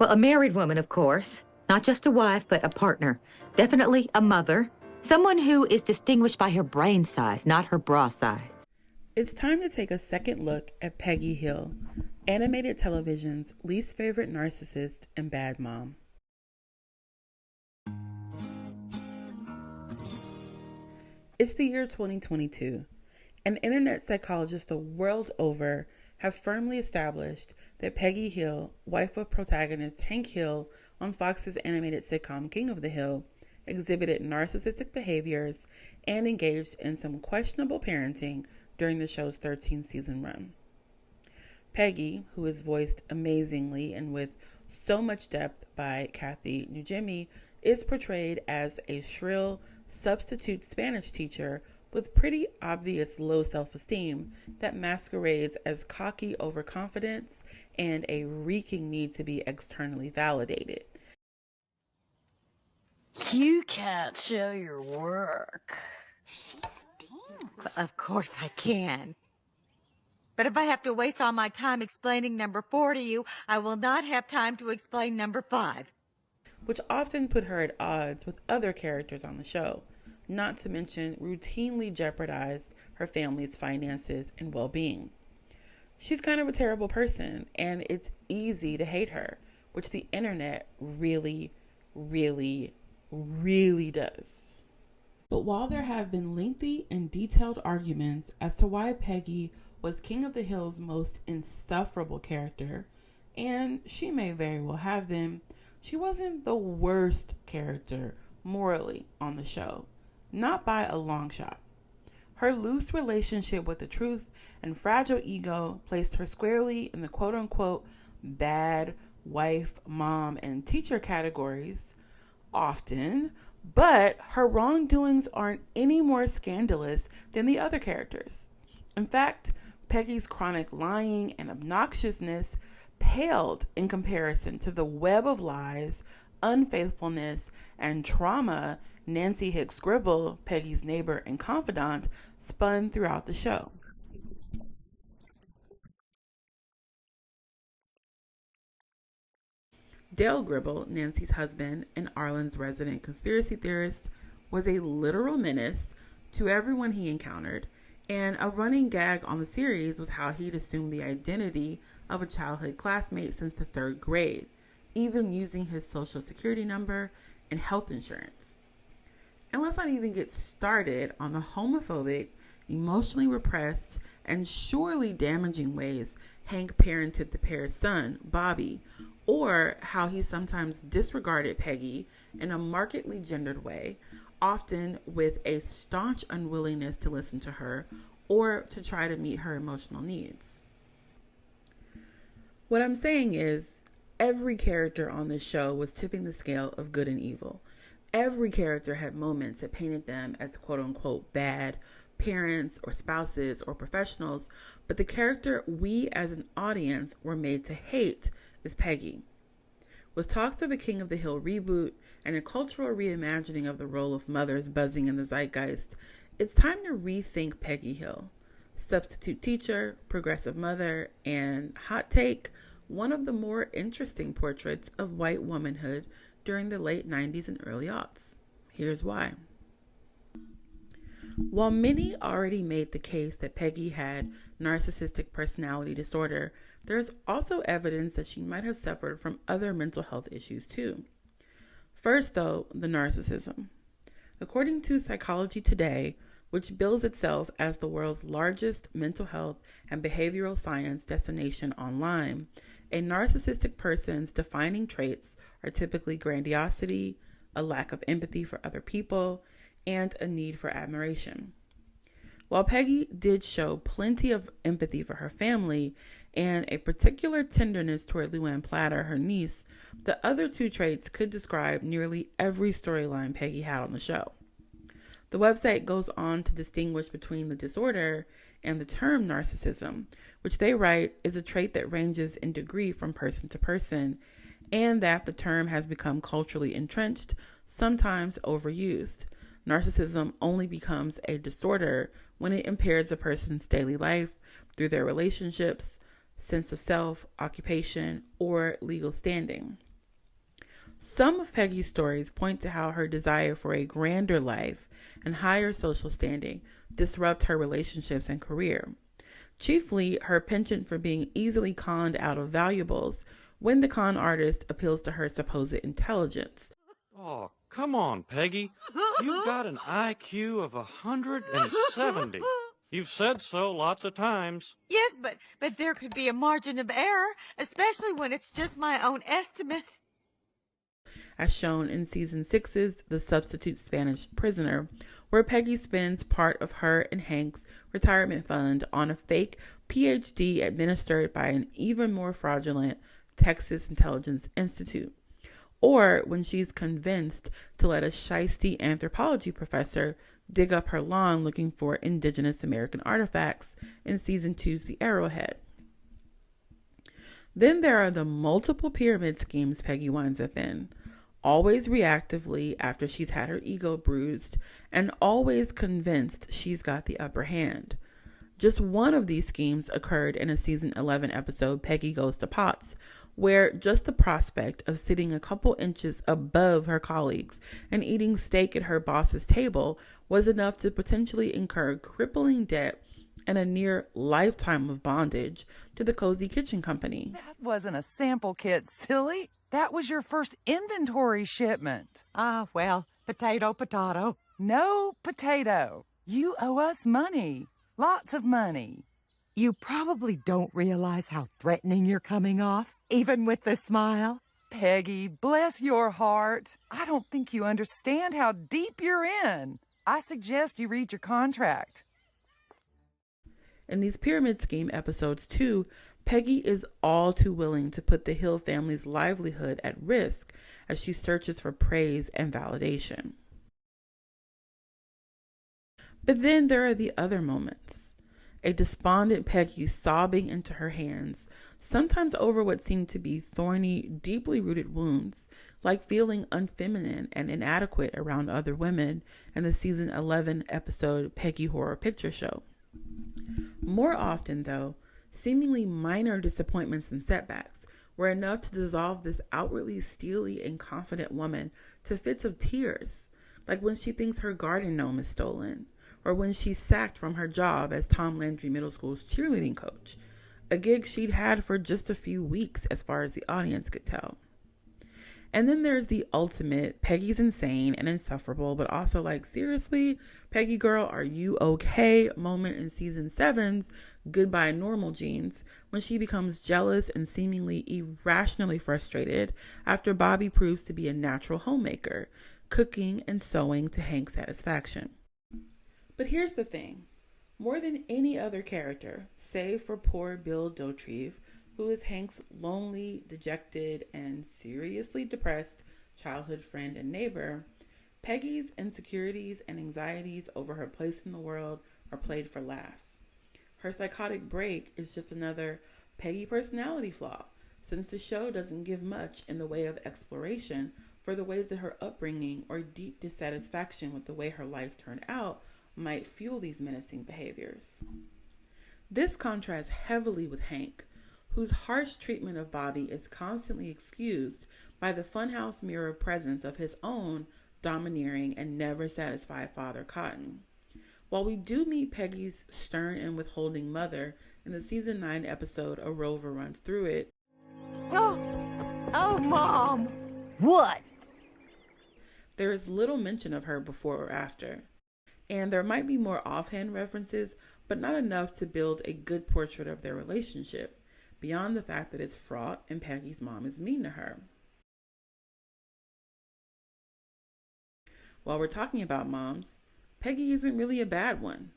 Well, a married woman, of course. Not just a wife, but a partner. Definitely a mother. Someone who is distinguished by her brain size, not her bra size. It's time to take a second look at Peggy Hill, animated television's least favorite narcissist and bad mom. It's the year 2022, and internet psychologists the world over have firmly established that Peggy Hill, wife of protagonist Hank Hill on Fox's animated sitcom King of the Hill, exhibited narcissistic behaviors and engaged in some questionable parenting during the show's 13-season run. Peggy, who is voiced amazingly and with so much depth by Kathy Nugemi, is portrayed as a shrill substitute Spanish teacher with pretty obvious low self-esteem that masquerades as cocky overconfidence and a reeking need to be externally validated. You can't show your work. She stinks. Of course I can. But if I have to waste all my time explaining number 4 to you, I will not have time to explain number 5. Which often put her at odds with other characters on the show, not to mention routinely jeopardized her family's finances and well-being. She's kind of a terrible person, and it's easy to hate her, which the internet really does. But while there have been lengthy and detailed arguments as to why Peggy was King of the Hill's most insufferable character, and she may very well have been, she wasn't the worst character morally on the show, not by a long shot. Her loose relationship with the truth and fragile ego placed her squarely in the quote-unquote bad wife, mom, and teacher categories often, but her wrongdoings aren't any more scandalous than the other characters. In fact, Peggy's chronic lying and obnoxiousness paled in comparison to the web of lies, unfaithfulness, and trauma Nancy Hicks Gribble, Peggy's neighbor and confidant, spun throughout the show. Dale Gribble, Nancy's husband and Arlen's resident conspiracy theorist, was a literal menace to everyone he encountered, and a running gag on the series was how he'd assumed the identity of a childhood classmate since the 3rd grade, even using his social security number and health insurance. And let's not even get started on the homophobic, emotionally repressed, and surely damaging ways Hank parented the pair's son, Bobby, or how he sometimes disregarded Peggy in a markedly gendered way, often with a staunch unwillingness to listen to her or to try to meet her emotional needs. What I'm saying is, every character on this show was tipping the scale of good and evil. Every character had moments that painted them as quote-unquote bad parents or spouses or professionals, but the character we as an audience were made to hate is Peggy. With talks of a King of the Hill reboot and a cultural reimagining of the role of mothers buzzing in the zeitgeist, it's time to rethink Peggy Hill. Substitute teacher, progressive mother, and hot take, one of the more interesting portraits of white womanhood during the late 90s and early aughts. Here's why. While many already made the case that Peggy had narcissistic personality disorder, there's also evidence that she might have suffered from other mental health issues too. First, though, the narcissism. According to Psychology Today, which bills itself as the world's largest mental health and behavioral science destination online, a narcissistic person's defining traits are typically grandiosity, a lack of empathy for other people, and a need for admiration. While Peggy did show plenty of empathy for her family and a particular tenderness toward Luann Platter, her niece, the other two traits could describe nearly every storyline Peggy had on the show. The website goes on to distinguish between the disorder and the term narcissism, which they write is a trait that ranges in degree from person to person, and that the term has become culturally entrenched, sometimes overused. Narcissism only becomes a disorder when it impairs a person's daily life through their relationships, sense of self, occupation, or legal standing. Some of Peggy's stories point to how her desire for a grander life and higher social standing disrupt her relationships and career. Chiefly, her penchant for being easily conned out of valuables when the con artist appeals to her supposed intelligence. Oh, come on, Peggy. You've got an IQ of 170. You've said so lots of times. Yes, but there could be a margin of error, especially when it's just my own estimate. As shown in season 6's The Substitute Spanish Prisoner, where Peggy spends part of her and Hank's retirement fund on a fake PhD administered by an even more fraudulent Texas Intelligence Institute. Or when she's convinced to let a shisty anthropology professor dig up her lawn looking for indigenous American artifacts in season 2's The Arrowhead. Then there are the multiple pyramid schemes Peggy winds up in, always reactively after she's had her ego bruised, and always convinced she's got the upper hand. Just one of these schemes occurred in a season 11 episode, Peggy Goes to Potts, where just the prospect of sitting a couple inches above her colleagues and eating steak at her boss's table was enough to potentially incur crippling debt and a near lifetime of bondage to the Cozy Kitchen Company. That wasn't a sample kit, silly. That was your first inventory shipment. Well, potato. No potato. You owe us money. Lots of money. You probably don't realize how threatening you're coming off, even with the smile. Peggy, bless your heart. I don't think you understand how deep you're in. I suggest you read your contract. In these pyramid scheme episodes, too, Peggy is all too willing to put the Hill family's livelihood at risk as she searches for praise and validation. But then there are the other moments. A despondent Peggy sobbing into her hands, sometimes over what seemed to be thorny, deeply rooted wounds, like feeling unfeminine and inadequate around other women in the season 11 episode Peggy Horror Picture Show. More often, though, seemingly minor disappointments and setbacks were enough to dissolve this outwardly steely and confident woman to fits of tears, like when she thinks her garden gnome is stolen, or when she's sacked from her job as Tom Landry Middle School's cheerleading coach, a gig she'd had for just a few weeks as far as the audience could tell. And then there's the ultimate Peggy's insane and insufferable, but also like, seriously, Peggy girl, are you okay moment in season 7's Goodbye Normal Jeans, when she becomes jealous and seemingly irrationally frustrated after Bobby proves to be a natural homemaker, cooking and sewing to Hank's satisfaction. But here's the thing. More than any other character, save for poor Bill Dauterive, who is Hank's lonely, dejected, and seriously depressed childhood friend and neighbor, Peggy's insecurities and anxieties over her place in the world are played for laughs. Her psychotic break is just another Peggy personality flaw, since the show doesn't give much in the way of exploration for the ways that her upbringing or deep dissatisfaction with the way her life turned out might fuel these menacing behaviors. This contrasts heavily with Hank, whose harsh treatment of Bobby is constantly excused by the funhouse mirror presence of his own domineering and never satisfied father Cotton. While we do meet Peggy's stern and withholding mother in the season 9 episode A Rover Runs Through It, Oh, Mom! What? there is little mention of her before or after. And there might be more offhand references, but not enough to build a good portrait of their relationship, beyond the fact that it's fraught and Peggy's mom is mean to her. While we're talking about moms, Peggy isn't really a bad one.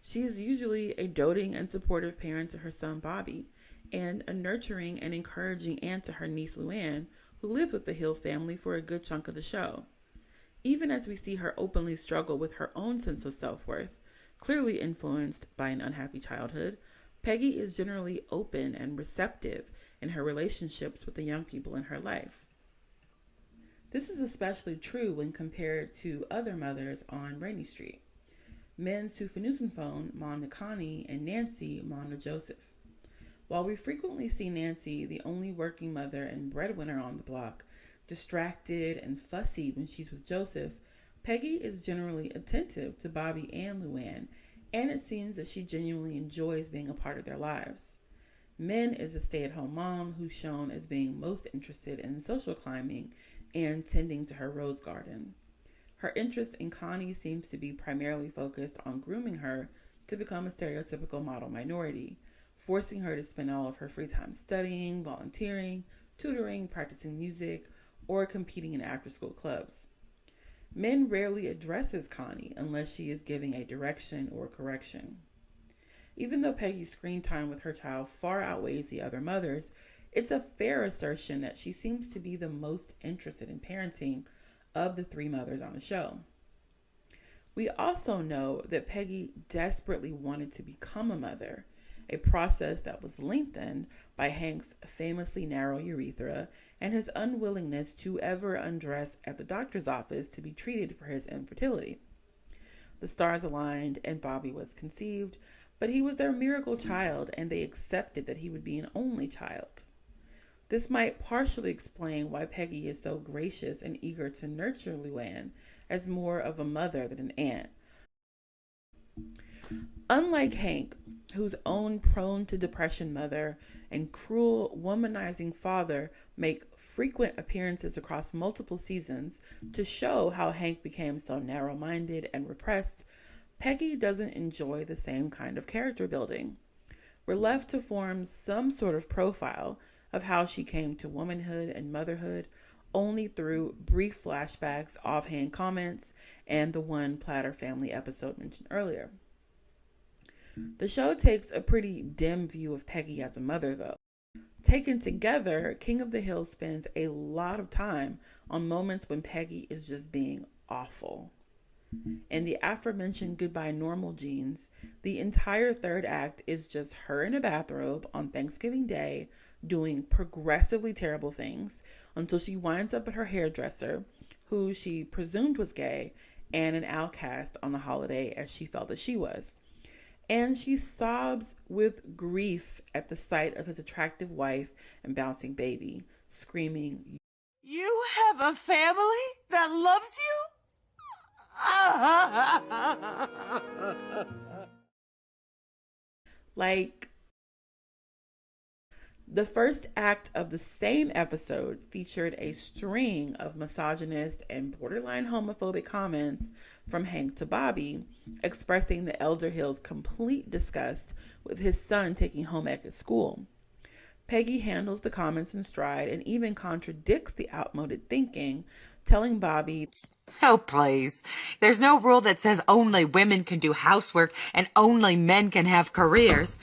She is usually a doting and supportive parent to her son Bobby, and a nurturing and encouraging aunt to her niece Luann, who lives with the Hill family for a good chunk of the show. Even as we see her openly struggle with her own sense of self-worth, clearly influenced by an unhappy childhood, Peggy is generally open and receptive in her relationships with the young people in her life. This is especially true when compared to other mothers on Rainey Street. Men Sue Phone, Mom Connie, and Nancy, Mom Joseph. While we frequently see Nancy, the only working mother and breadwinner on the block, distracted and fussy when she's with Joseph, Peggy is generally attentive to Bobby and Luann, and it seems that she genuinely enjoys being a part of their lives. Min is a stay-at-home mom who's shown as being most interested in social climbing and tending to her rose garden. Her interest in Connie seems to be primarily focused on grooming her to become a stereotypical model minority, forcing her to spend all of her free time studying, volunteering, tutoring, practicing music, or competing in after-school clubs. Min rarely addresses Connie unless she is giving a direction or correction. Even though Peggy's screen time with her child far outweighs the other mothers, it's a fair assertion that she seems to be the most interested in parenting of the three mothers on the show. We also know that Peggy desperately wanted to become a mother, a process that was lengthened by Hank's famously narrow urethra and his unwillingness to ever undress at the doctor's office to be treated for his infertility. The stars aligned and Bobby was conceived, but he was their miracle child and they accepted that he would be an only child. This might partially explain why Peggy is so gracious and eager to nurture Luann as more of a mother than an aunt. Unlike Hank, whose own prone to depression mother and cruel, womanizing father make frequent appearances across multiple seasons to show how Hank became so narrow-minded and repressed, Peggy doesn't enjoy the same kind of character building. We're left to form some sort of profile of how she came to womanhood and motherhood only through brief flashbacks, offhand comments, and the one Platter family episode mentioned earlier. The show takes a pretty dim view of Peggy as a mother, though. Taken together, King of the Hill spends a lot of time on moments when Peggy is just being awful. In the aforementioned Goodbye Normal Jeans, the entire third act is just her in a bathrobe on Thanksgiving Day doing progressively terrible things until she winds up at her hairdresser, who she presumed was gay and an outcast on the holiday as she felt that she was. And she sobs with grief at the sight of his attractive wife and bouncing baby, screaming, You have a family that loves you? like. The first act of the same episode featured a string of misogynist and borderline homophobic comments from Hank to Bobby, expressing the elder Hill's complete disgust with his son taking home ec at school. Peggy handles the comments in stride and even contradicts the outmoded thinking, telling Bobby, Oh, please. There's no rule that says only women can do housework and only men can have careers.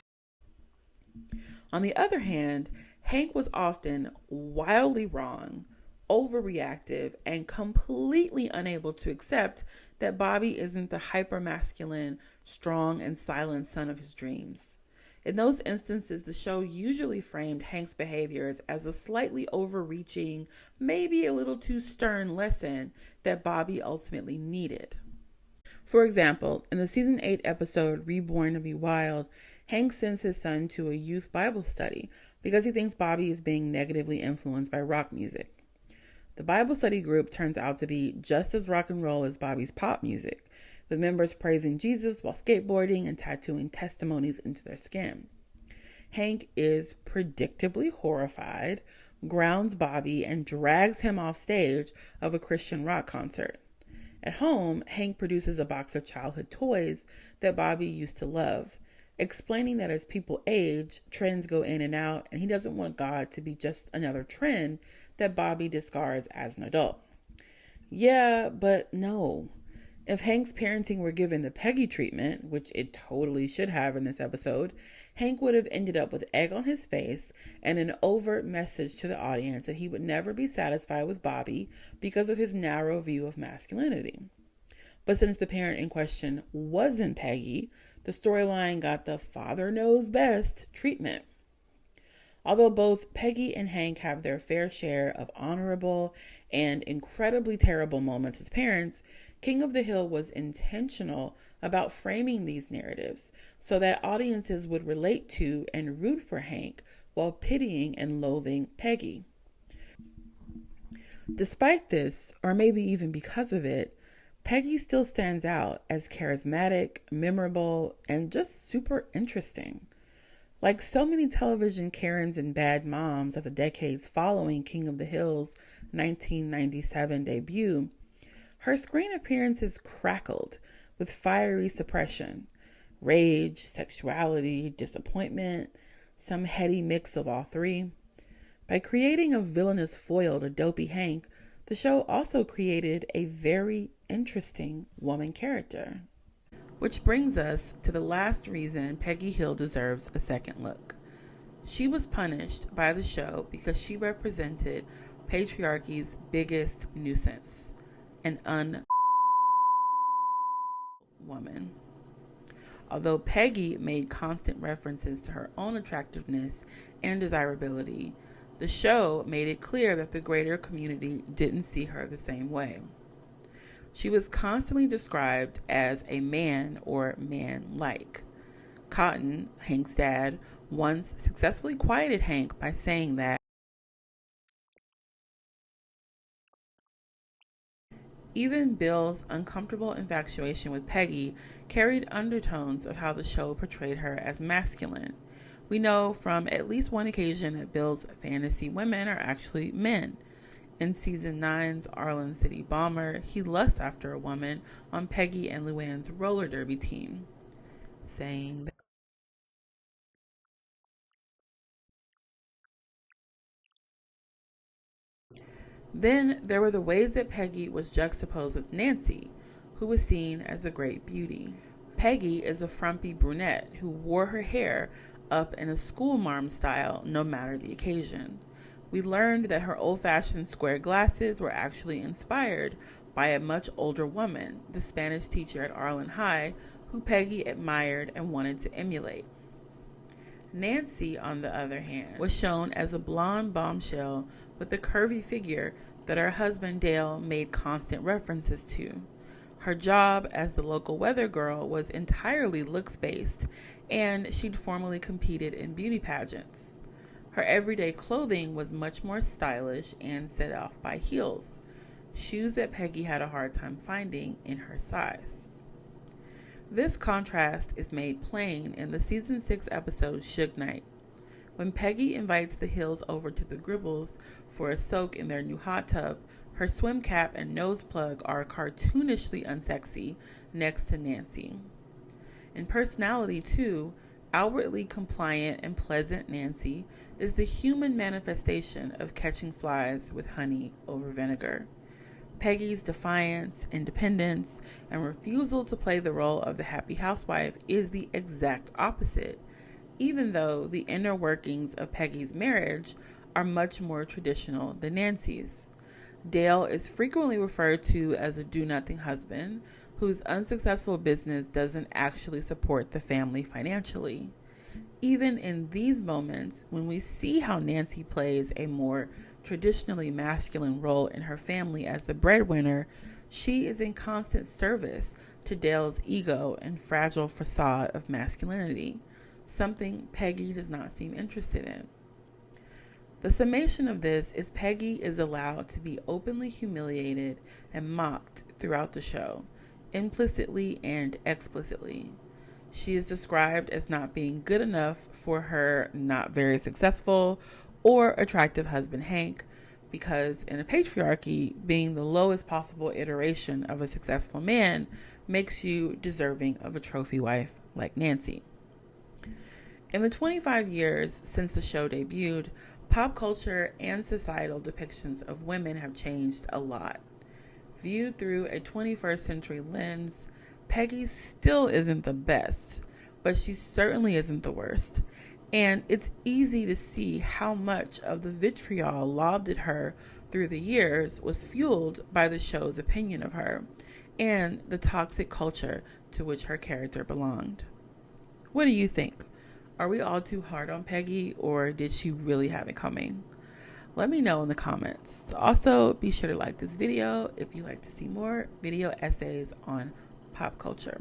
On the other hand, Hank was often wildly wrong, overreactive, and completely unable to accept that Bobby isn't the hyper-masculine, strong, and silent son of his dreams. In those instances, the show usually framed Hank's behaviors as a slightly overreaching, maybe a little too stern lesson that Bobby ultimately needed. For example, in the season 8 episode Reborn to Be Wild, Hank sends his son to a youth Bible study because he thinks Bobby is being negatively influenced by rock music. The Bible study group turns out to be just as rock and roll as Bobby's pop music, with members praising Jesus while skateboarding and tattooing testimonies into their skin. Hank is predictably horrified, grounds Bobby, and drags him off stage of a Christian rock concert. At home, Hank produces a box of childhood toys that Bobby used to love, explaining that as people age, trends go in and out, and he doesn't want God to be just another trend that Bobby discards as an adult. Yeah, but no. If Hank's parenting were given the Peggy treatment, which it totally should have in this episode, Hank would have ended up with egg on his face and an overt message to the audience that he would never be satisfied with Bobby because of his narrow view of masculinity. But since the parent in question wasn't Peggy, the storyline got the father knows best treatment. Although both Peggy and Hank have their fair share of honorable and incredibly terrible moments as parents, King of the Hill was intentional about framing these narratives so that audiences would relate to and root for Hank while pitying and loathing Peggy. Despite this, or maybe even because of it, Peggy still stands out as charismatic, memorable, and just super interesting. Like so many television Karens and bad moms of the decades following King of the Hill's 1997 debut, her screen appearances crackled with fiery suppression, rage, sexuality, disappointment, some heady mix of all three. By creating a villainous foil to Dopey Hank, the show also created a very interesting woman character. Which brings us to the last reason Peggy Hill deserves a second look. She was punished by the show because she represented patriarchy's biggest nuisance, an woman. Although Peggy made constant references to her own attractiveness and desirability, the show made it clear that the greater community didn't see her the same way. She was constantly described as a man or man-like. Cotton, Hank's dad, once successfully quieted Hank by saying that even Bill's uncomfortable infatuation with Peggy carried undertones of how the show portrayed her as masculine. We know from at least one occasion that Bill's fantasy women are actually men. In season 9's Arlen City Bomber, he lusts after a woman on Peggy and Luann's roller derby team, saying that then there were the ways that Peggy was juxtaposed with Nancy, who was seen as a great beauty. Peggy is a frumpy brunette who wore her hair up in a schoolmarm style no matter the occasion. We learned that her old-fashioned square glasses were actually inspired by a much older woman, the Spanish teacher at Arlen High, who Peggy admired and wanted to emulate. Nancy, on the other hand, was shown as a blonde bombshell with a curvy figure that her husband Dale made constant references to. Her job as the local weather girl was entirely looks-based, and she'd formerly competed in beauty pageants. Her everyday clothing was much more stylish and set off by heels, shoes that Peggy had a hard time finding in her size. This contrast is made plain in the season 6 episode Suge Knight. When Peggy invites the Hills over to the Gribbles for a soak in their new hot tub, her swim cap and nose plug are cartoonishly unsexy next to Nancy. In personality, too, outwardly compliant and pleasant Nancy is the human manifestation of catching flies with honey over vinegar. Peggy's defiance, independence, and refusal to play the role of the happy housewife is the exact opposite, even though the inner workings of Peggy's marriage are much more traditional than Nancy's. Dale is frequently referred to as a do-nothing husband whose unsuccessful business doesn't actually support the family financially. Even in these moments, when we see how Nancy plays a more traditionally masculine role in her family as the breadwinner, she is in constant service to Dale's ego and fragile facade of masculinity, something Peggy does not seem interested in. The summation of this is Peggy is allowed to be openly humiliated and mocked throughout the show, implicitly and explicitly. She is described as not being good enough for her not very successful or attractive husband Hank, because in a patriarchy, being the lowest possible iteration of a successful man makes you deserving of a trophy wife like Nancy. In the 25 years since the show debuted, pop culture and societal depictions of women have changed a lot. Viewed through a 21st century lens, Peggy still isn't the best, but she certainly isn't the worst. And it's easy to see how much of the vitriol lobbed at her through the years was fueled by the show's opinion of her and the toxic culture to which her character belonged. What do you think? Are we all too hard on Peggy, or did she really have it coming? Let me know in the comments. Also, be sure to like this video if you'd like to see more video essays on pop culture.